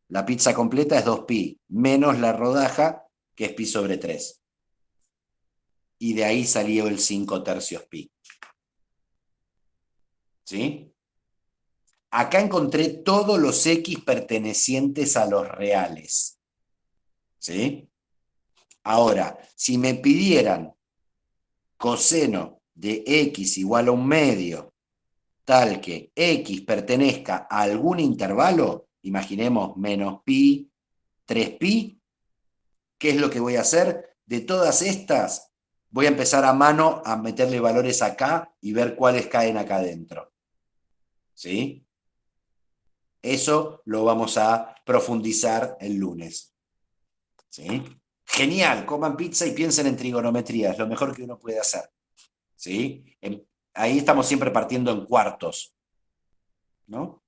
La pizza completa es 2pi, menos la rodaja, que es pi sobre 3. Y de ahí salió el 5 tercios pi. ¿Sí? Acá encontré todos los x pertenecientes a los reales. ¿Sí? Ahora, si me pidieran coseno de x igual a un medio, tal que x pertenezca a algún intervalo, imaginemos menos pi, 3pi, ¿qué es lo que voy a hacer? De todas estas, voy a empezar a mano a meterle valores acá y ver cuáles caen acá adentro. ¿Sí? Eso lo vamos a profundizar el lunes. ¿Sí? Genial, coman pizza y piensen en trigonometría, es lo mejor que uno puede hacer. ¿Sí? Ahí estamos siempre partiendo en cuartos, ¿no?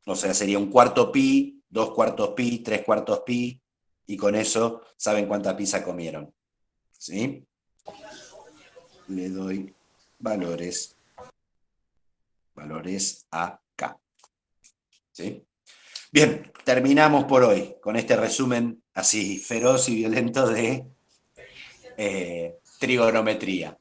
O sea, sería un cuarto pi, 2 cuartos pi, 3 cuartos pi, y con eso saben cuánta pizza comieron. ¿Sí? le doy valores acá. ¿Sí? Bien, terminamos por hoy con este resumen así feroz y violento de trigonometría.